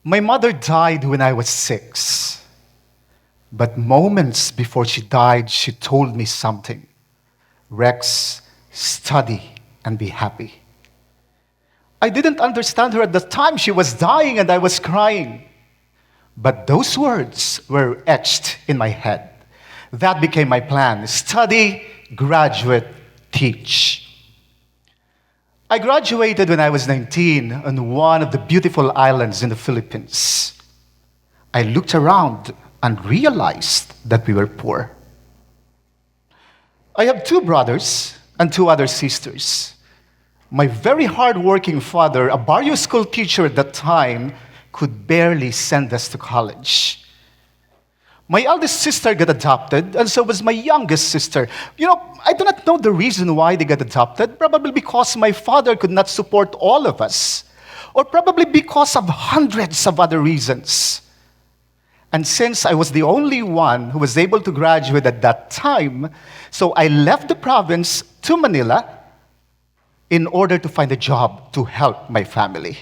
My mother died when I was 6. But moments before she died, she told me something. Rex, study and be happy. I didn't understand her at the time. She was dying and I was crying. But those words were etched in my head. That became my plan. Study, graduate, teach. I graduated when I was 19 on one of the beautiful islands in the Philippines. I looked around and realized that we were poor. I have 2 brothers and 2 other sisters. My very hard-working father, a barrio school teacher at that time, could barely send us to college. My eldest sister got adopted, and so was my youngest sister. I do not know the reason why they got adopted. Probably because my father could not support all of us. Or probably because of hundreds of other reasons. And since I was the only one who was able to graduate at that time, so I left the province to Manila in order to find a job to help my family.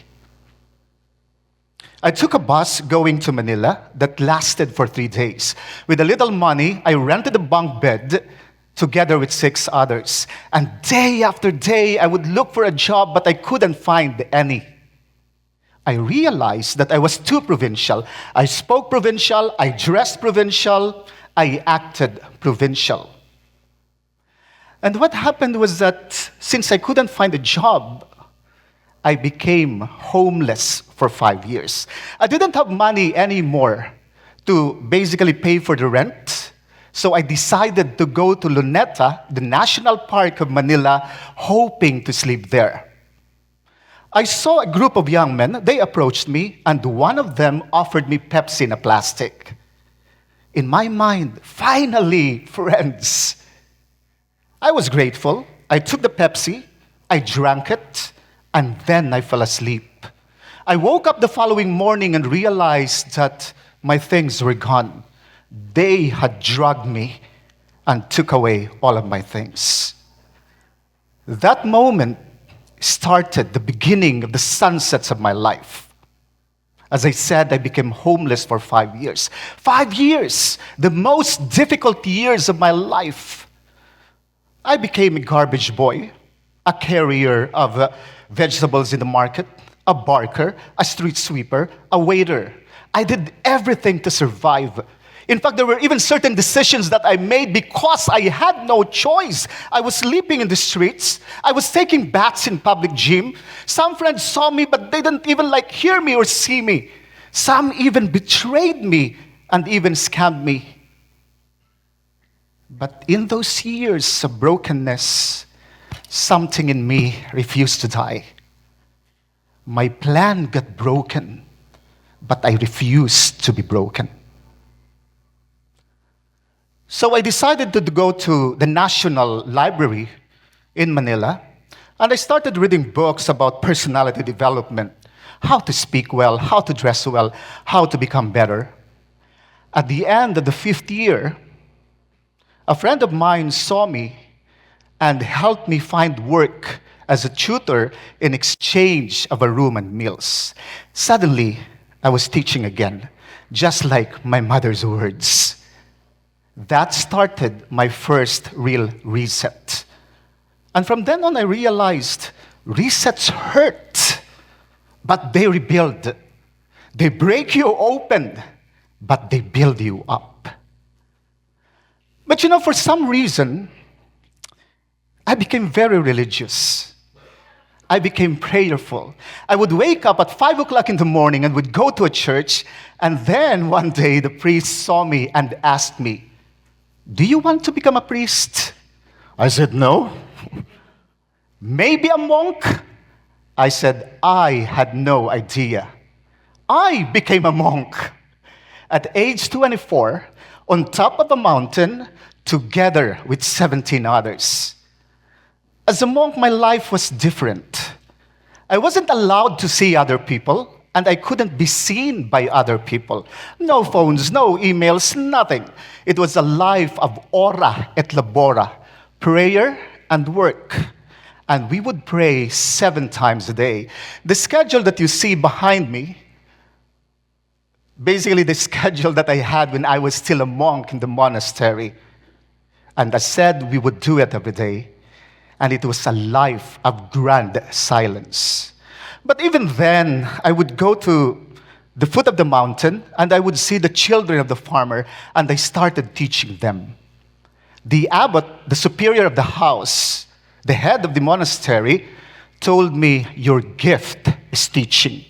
I took a bus going to Manila that lasted for 3 days. With a little money, I rented a bunk bed together with 6 others. And day after day, I would look for a job, but I couldn't find any. I realized that I was too provincial. I spoke provincial, I dressed provincial, I acted provincial. And what happened was that since I couldn't find a job, I became homeless for 5 years. I didn't have money anymore to basically pay for the rent. So I decided to go to Luneta, the National Park of Manila, hoping to sleep there. I saw a group of young men. They approached me, and one of them offered me Pepsi in a plastic. In my mind, finally, friends. I was grateful. I took the Pepsi, I drank it, and then I fell asleep. I woke up the following morning and realized that my things were gone. They had drugged me and took away all of my things. That moment started the beginning of the sunsets of my life. As I said, I became homeless for 5 years. 5 years, the most difficult years of my life. I became a garbage boy, a carrier of vegetables in the market, a barker, a street sweeper, a waiter. I did everything to survive. In fact, there were even certain decisions that I made because I had no choice. I was sleeping in the streets. I was taking baths in public gym. Some friends saw me, but they didn't even hear me or see me. Some even betrayed me and even scammed me. But in those years of brokenness, something in me refused to die. My plan got broken, but I refused to be broken. So I decided to go to the National Library in Manila, and I started reading books about personality development, how to speak well, how to dress well, how to become better. At the end of the 5th year, a friend of mine saw me and helped me find work as a tutor in exchange of a room and meals. Suddenly, I was teaching again, just like my mother's words. That started my first real reset. And from then on, I realized resets hurt, but they rebuild. They break you open, but they build you up. But for some reason, I became very religious. I became prayerful. I would wake up at 5 o'clock in the morning and would go to a church, and then one day the priest saw me and asked me, "Do you want to become a priest?" I said, "No." "Maybe a monk?" I said, I had no idea. I became a monk at age 24 on top of a mountain together with 17 others. As a monk, my life was different. I wasn't allowed to see other people, and I couldn't be seen by other people. No phones, no emails, nothing. It was a life of ora et labora, prayer and work. And we would pray 7 times a day. The schedule that you see behind me Basically, the schedule that I had when I was still a monk in the monastery. And I said we would do it every day. And it was a life of grand silence. But even then, I would go to the foot of the mountain and I would see the children of the farmer and I started teaching them. The abbot, the superior of the house, the head of the monastery, told me, your gift is teaching.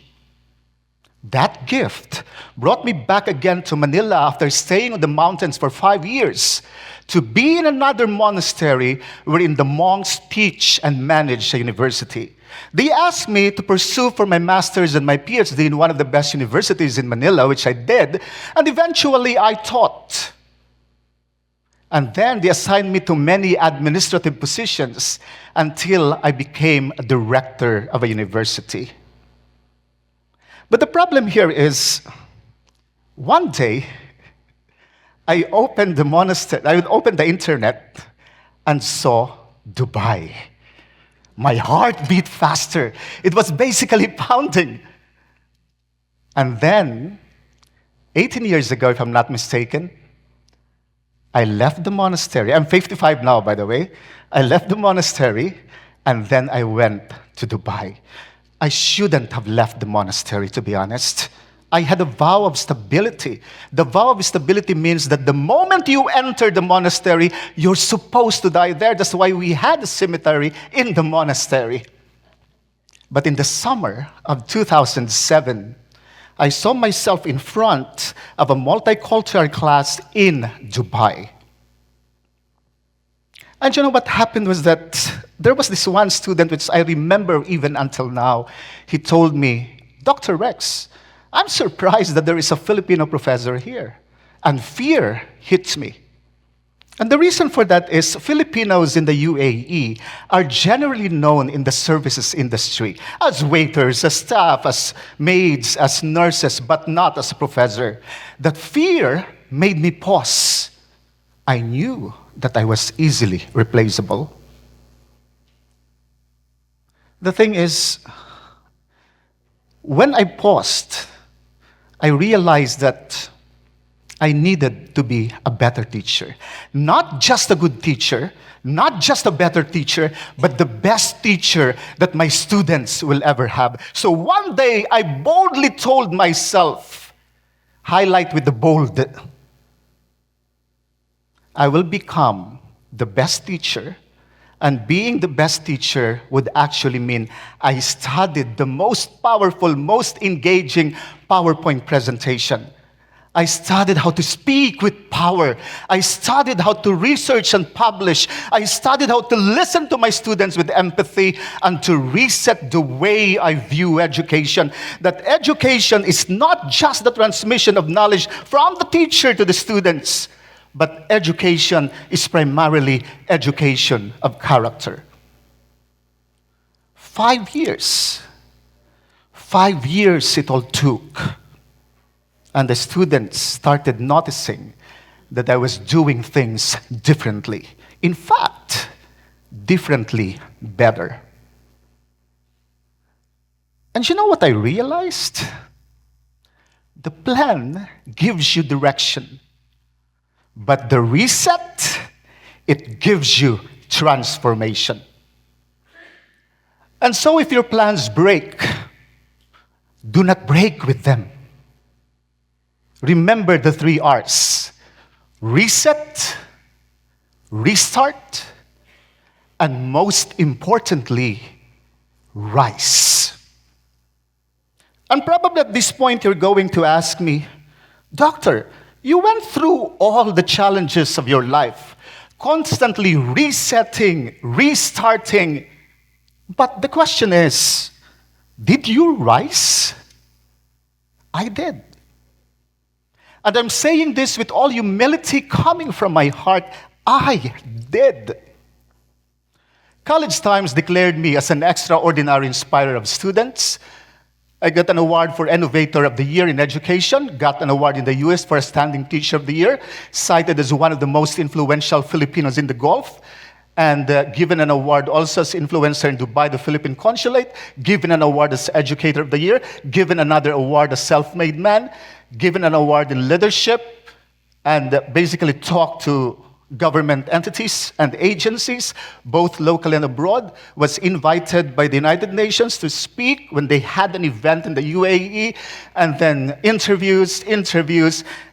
That gift brought me back again to Manila after staying on the mountains for 5 years to be in another monastery wherein the monks teach and manage a university. They asked me to pursue for my master's and my PhD in one of the best universities in Manila, which I did, and eventually I taught. And then they assigned me to many administrative positions until I became a director of a university. But the problem here is, one day, I opened the internet and saw Dubai. My heart beat faster. It was basically pounding. And then, 18 years ago, if I'm not mistaken, I left the monastery. I'm 55 now, by the way. I left the monastery, and then I went to Dubai. I shouldn't have left the monastery, to be honest. I had a vow of stability. The vow of stability means that the moment you enter the monastery, you're supposed to die there. That's why we had a cemetery in the monastery. But in the summer of 2007, I saw myself in front of a multicultural class in Dubai. And you know what happened was that there was this one student, which I remember even until now. He told me, Dr. Rex, I'm surprised that there is a Filipino professor here. And fear hits me. And the reason for that is Filipinos in the UAE are generally known in the services industry as waiters, as staff, as maids, as nurses, but not as a professor. That fear made me pause. I knew that I was easily replaceable. The thing is, when I paused, I realized that I needed to be a better teacher. Not just a good teacher, not just a better teacher, but the best teacher that my students will ever have. So one day, I boldly told myself, highlight with the bold, I will become the best teacher, and being the best teacher would actually mean I studied the most powerful, most engaging PowerPoint presentation. I studied how to speak with power. I studied how to research and publish. I studied how to listen to my students with empathy and to reset the way I view education. That education is not just the transmission of knowledge from the teacher to the students, but education is primarily education of character. 5 years. 5 years it all took. And the students started noticing that I was doing things differently. In fact, differently better. And you know what I realized? The plan gives you direction. But the reset, it gives you transformation. And so if your plans break, do not break with them. Remember the 3 R's. Reset, restart, and most importantly, rise. And probably at this point you're going to ask me, Doctor, you went through all the challenges of your life, constantly resetting, restarting. But the question is, did you rise? I did. And I'm saying this with all humility coming from my heart. I did. College Times declared me as an extraordinary inspirer of students. I got an award for Innovator of the Year in Education, got an award in the US for Outstanding Teacher of the Year, cited as one of the most influential Filipinos in the Gulf. and given an award also as influencer in Dubai, the Philippine Consulate, given an award as Educator of the Year, given another award as Self-Made Man, given an award in leadership, and basically talked to government entities and agencies, both local and abroad, was invited by the United Nations to speak when they had an event in the UAE, and then interviews,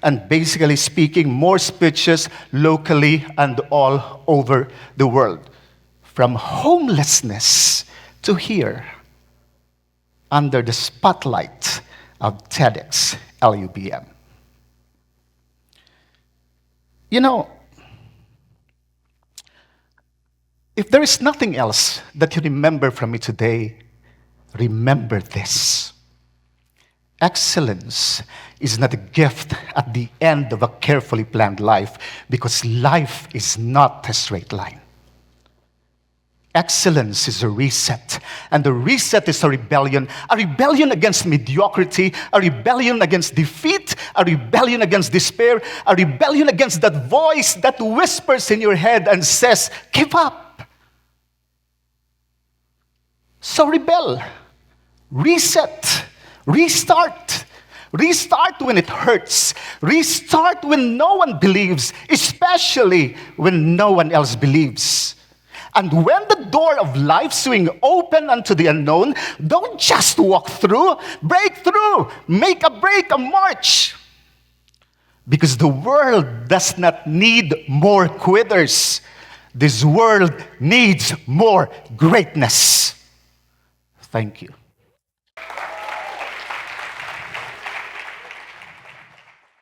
and basically speaking more speeches locally and all over the world. From homelessness to here, under the spotlight of TEDxLUBM. You know, if there is nothing else that you remember from me today, remember this. Excellence is not a gift at the end of a carefully planned life, because life is not a straight line. Excellence is a reset, and the reset is a rebellion against mediocrity, a rebellion against defeat, a rebellion against despair, a rebellion against that voice that whispers in your head and says, give up. So rebel, reset, restart. Restart when it hurts. Restart when no one believes, especially when no one else believes. And when the door of life swing open unto the unknown, don't just walk through, break through, make a break, a march. Because the world does not need more quitters. This world needs more greatness. Thank you.